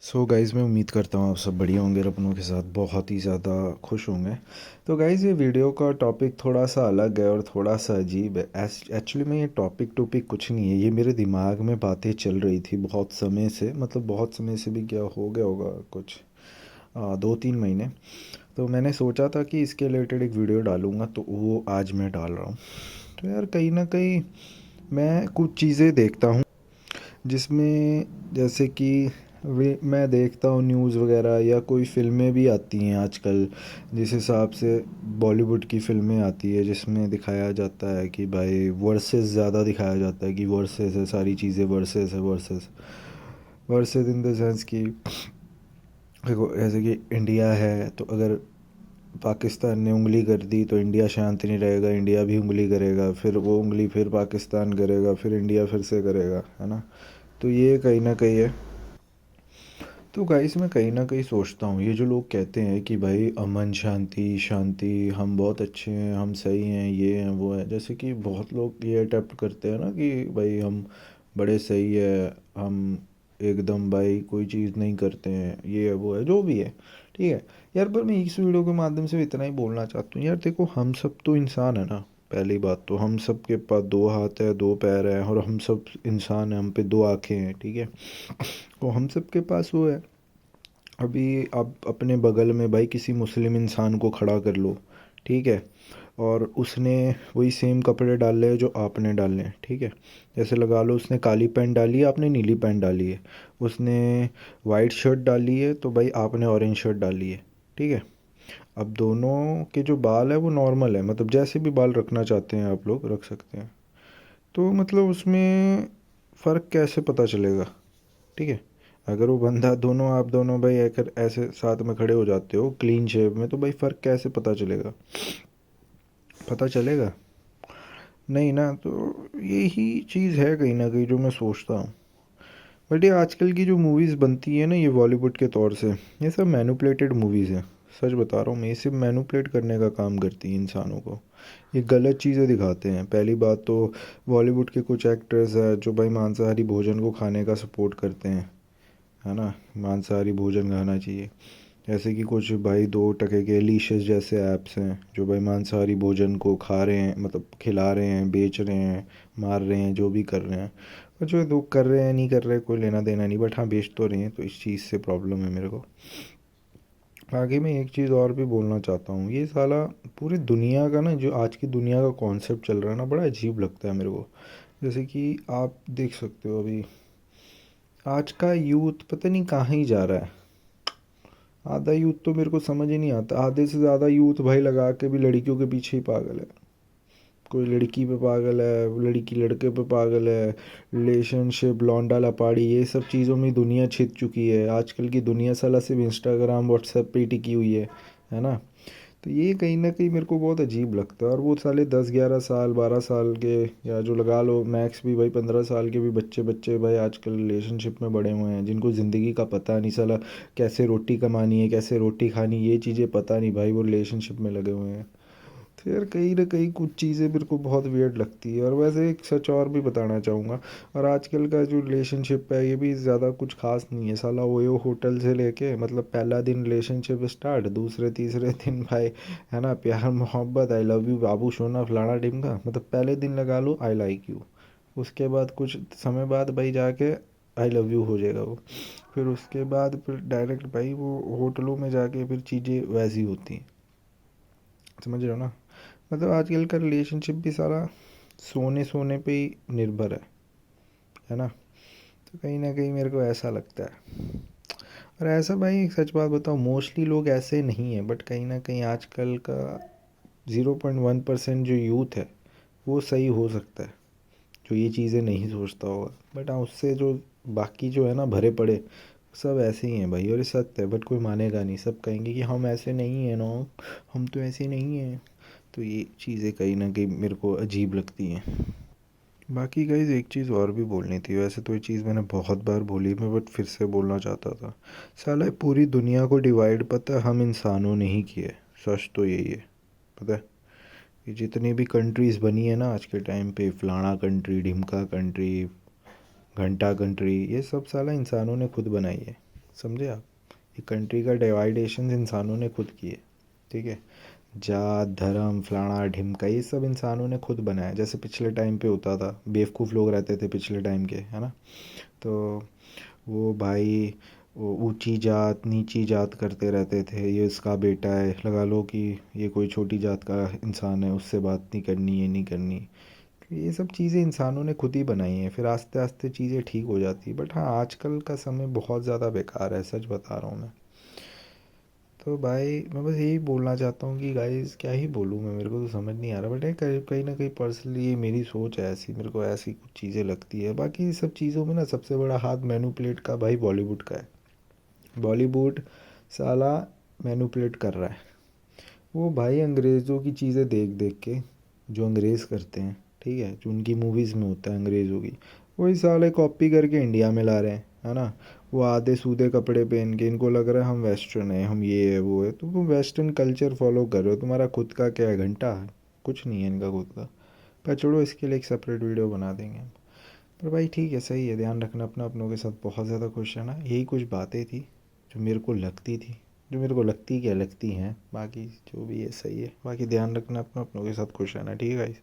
So guys मैं उम्मीद करता हूँ आप सब बढ़िया होंगे और अपनों के साथ बहुत ही ज़्यादा खुश होंगे। तो गाइज़ ये वीडियो का टॉपिक थोड़ा सा अलग है और थोड़ा सा अजीब है। एक्चुअली में ये टॉपिक कुछ नहीं है, ये मेरे दिमाग में बातें चल रही थी बहुत समय से, मतलब बहुत समय से भी क्या हो गया होगा कुछ 2-3 महीने। तो मैंने सोचा था कि इसके रिलेटेड एक वीडियो डालूँगा, तो वो आज मैं डाल रहा हूँ। तो यार कहीं ना कहीं मैं कुछ चीज़ें देखता हूँ जिसमें, जैसे कि वे मैं देखता हूँ न्यूज़ वगैरह या कोई फ़िल्में भी आती हैं आजकल, जिस हिसाब से बॉलीवुड की फ़िल्में आती है जिसमें दिखाया जाता है कि भाई वर्सेस ज़्यादा दिखाया जाता है कि वर्सेस है, सारी चीज़ें वर्सेस है, versus versus in the sense कि देखो जैसे कि इंडिया है, तो अगर पाकिस्तान ने उंगली कर दी तो इंडिया शांत नहीं रहेगा, इंडिया भी उंगली करेगा, फिर वो उंगली फिर पाकिस्तान करेगा, फिर इंडिया फिर से करेगा, है ना। तो ये कहीं ना कहीं है। तो गाइस मैं कहीं ना कहीं सोचता हूँ, ये जो लोग कहते हैं कि भाई अमन शांति शांति, हम बहुत अच्छे हैं, हम सही हैं, ये हैं वो है, जैसे कि बहुत लोग ये अटेम्प्ट करते हैं ना कि भाई हम बड़े सही है, हम एकदम भाई कोई चीज़ नहीं करते हैं, ये है वो है जो भी है। ठीक है यार, पर मैं इस वीडियो के माध्यम से इतना ही बोलना चाहता हूँ यार, देखो हम सब तो इंसान है ना। पहली बात तो हम सब के पास दो हाथ है, दो पैर है, और हम सब इंसान हैं, हम पे दो आँखें हैं, ठीक है। तो हम सब के पास वो है। अभी आप अपने बगल में भाई किसी मुस्लिम इंसान को खड़ा कर लो, ठीक है, और उसने वही सेम कपड़े डाल रहे हैं जो आपने डाले हैं, ठीक है। जैसे लगा लो उसने काली पैंट डाली है, आपने नीली पैंट डाली है। उसने वाइट शर्ट डाली है तो भाई आपने ऑरेंज शर्ट डाली है, ठीक है। अब दोनों के जो बाल है वो नॉर्मल है, मतलब जैसे भी बाल रखना चाहते हैं आप लोग रख सकते हैं। तो मतलब उसमें फ़र्क कैसे पता चलेगा, ठीक है। अगर वो बंदा, दोनों आप दोनों भाई अगर ऐसे साथ में खड़े हो जाते हो क्लीन शेप में, तो भाई फ़र्क कैसे पता चलेगा, पता चलेगा नहीं ना। तो यही चीज़ है कहीं ना कहीं जो मैं सोचता हूँ। बट ये आजकल की जो मूवीज़ बनती है ना ये बॉलीवुड के तौर से, ये सब मैनुपलेटेड मूवीज़ हैं। सच बता रहा हूँ मैं, ये सिर्फ मैनुपलेट करने का काम करती हैं इंसानों को। ये गलत चीज़ें दिखाते हैं। पहली बात तो बॉलीवुड के कुछ एक्टर्स हैं जो भाई मांसाहारी भोजन को खाने का सपोर्ट करते हैं, है ना। मांसाहारी भोजन खाना चाहिए। जैसे कि कुछ भाई 2 टके के लीशेस जैसे ऐप्स हैं जो भाई मांसाहारी भोजन को खा रहे हैं, मतलब खिला रहे हैं, बेच रहे हैं, मार रहे हैं, जो भी कर रहे हैं। और जो लोग कर रहे हैं नहीं कर रहे कोई लेना देना नहीं, बट हाँ बेच तो रहे हैं, तो इस चीज़ से प्रॉब्लम है मेरे को। आगे मैं एक चीज़ और भी बोलना चाहता हूँ, ये साला पूरी दुनिया का ना, जो आज की दुनिया का कॉन्सेप्ट चल रहा है ना, बड़ा अजीब लगता है मेरे को। जैसे कि आप देख सकते हो अभी आज का यूथ पता नहीं कहाँ ही जा रहा है। आधा यूथ तो मेरे को समझ ही नहीं आता, आधे से ज़्यादा यूथ भाई लगा के भी लड़कियों के पीछे ही पागल है। कोई लड़की पे पागल है, लड़की लड़के पे पागल है, रिलेशनशिप लौंडा लपाड़ी, ये सब चीज़ों में दुनिया छिप चुकी है। आजकल की दुनिया साला सिर्फ इंस्टाग्राम व्हाट्सएप पे ही टिकी हुई है ना। तो ये कहीं ना कहीं मेरे को बहुत अजीब लगता है। और वो साले 10-11 साल 12 साल के, या जो लगा लो मैक्स भी भाई 15 साल के भी बच्चे बच्चे भाई आजकल रिलेशनशिप में बड़े हुए हैं, जिनको ज़िंदगी का पता नहीं साला, कैसे रोटी कमानी है, कैसे रोटी खानी, ये चीज़ें पता नहीं भाई, वो रिलेशनशिप में लगे हुए हैं। तो यार कहीं ना कहीं कुछ चीज़ें मेरे को बहुत वियर्ड लगती है। और वैसे एक सच और भी बताना चाहूँगा, और आजकल का जो रिलेशनशिप है ये भी ज़्यादा कुछ खास नहीं है साला। ओयो होटल से लेके, मतलब पहला दिन रिलेशनशिप स्टार्ट, दूसरे तीसरे दिन भाई, है ना, प्यार मोहब्बत, आई लव यू बाबू सोना फलाना टिमका, मतलब पहले दिन लगा लो आई लाइक यू, उसके बाद कुछ समय बाद भाई जाके आई लव यू हो जाएगा वो। फिर उसके बाद फिर डायरेक्ट भाई वो होटलों में जाके फिर चीज़ें वैसी होती हैं, समझ रहे हो ना। मतलब आजकल का रिलेशनशिप भी सारा सोने सोने पे ही निर्भर है ना। तो कहीं ना कहीं मेरे को ऐसा लगता है। और ऐसा भाई सच बात बताऊँ, मोस्टली लोग ऐसे नहीं हैं, बट कहीं ना कहीं आजकल का 0.1% जो यूथ है वो सही हो सकता है, जो ये चीज़ें नहीं सोचता होगा। बट हाँ उससे जो बाकी जो है ना भरे पड़े, सब ऐसे ही हैं भाई। और ये सत्य है, बट कोई मानेगा नहीं, सब कहेंगे कि हम ऐसे नहीं हैं ना, हम तो ऐसे नहीं हैं। तो ये चीज़ें कहीं ना कहीं मेरे को अजीब लगती हैं। बाकी गाइज एक चीज़ और भी बोलनी थी, वैसे तो ये चीज़ मैंने बहुत बार बोली मैं, बट फिर से बोलना चाहता था। साला ये पूरी दुनिया को डिवाइड पता है हम इंसानों ने ही किया है। सच तो यही है, पता है। ये जितनी भी कंट्रीज़ बनी है ना आज के टाइम पे, फलाना कंट्री, ढिमका कंट्री, घंटा कंट्री, ये सब साला इंसानों ने खुद बनाई है। समझे आप? ये कंट्री का डिवाइडेशन इंसानों ने खुद किए, ठीक है। जात धर्म फलाना ढिमका ये सब इंसानों ने खुद बनाया। जैसे पिछले टाइम पे होता था, बेवकूफ़ लोग रहते थे पिछले टाइम के, है ना। तो वो भाई वो ऊंची जात नीची जात करते रहते थे, ये इसका बेटा है, लगा लो कि ये कोई छोटी जात का इंसान है, उससे बात नहीं करनी, ये नहीं करनी। ये सब चीज़ें इंसानों ने खुद ही बनाई हैं, फिर आस्ते आस्ते चीज़ें ठीक हो जाती। बट हाँ, आजकल का समय बहुत ज़्यादा बेकार है, सच बता रहा हूँ मैं। तो भाई मैं बस यही बोलना चाहता हूँ कि गाइस क्या ही बोलूँ मैं, मेरे को तो समझ नहीं आ रहा। बट कहीं कहीं ना कहीं पर्सनली ये मेरी सोच है ऐसी, मेरे को ऐसी कुछ चीज़ें लगती है। बाकी ये सब चीज़ों में ना सबसे बड़ा हाथ मैनुपुलेट का भाई बॉलीवुड का है। बॉलीवुड साला मैनुपुलेट कर रहा है। वो भाई अंग्रेज़ों की चीज़ें देख देख के, जो अंग्रेज़ करते हैं, ठीक है, जो उनकी मूवीज़ में होता है अंग्रेज़ों की, वही साले कॉपी करके इंडिया में ला रहे हैं, है ना। वो आधे सूधे कपड़े पहन के इनको लग रहा है हम वेस्टर्न है, हम ये है वो है। तो वो वेस्टर्न कल्चर फॉलो कर रहे हो, तुम्हारा खुद का क्या है, घंटा है, कुछ नहीं है इनका खुद का। पर छोड़ो, इसके लिए एक सेपरेट वीडियो बना देंगे हम। पर भाई ठीक है, सही है, ध्यान रखना अपना, अपनों के साथ बहुत ज़्यादा खुश रहना। यही कुछ बातें थी जो मेरे को लगती थी, जो मेरे को लगती क्या लगती हैं। बाकी जो भी है सही है। बाकी ध्यान रखना अपना, अपनों के साथ खुश रहना, ठीक है गाइस।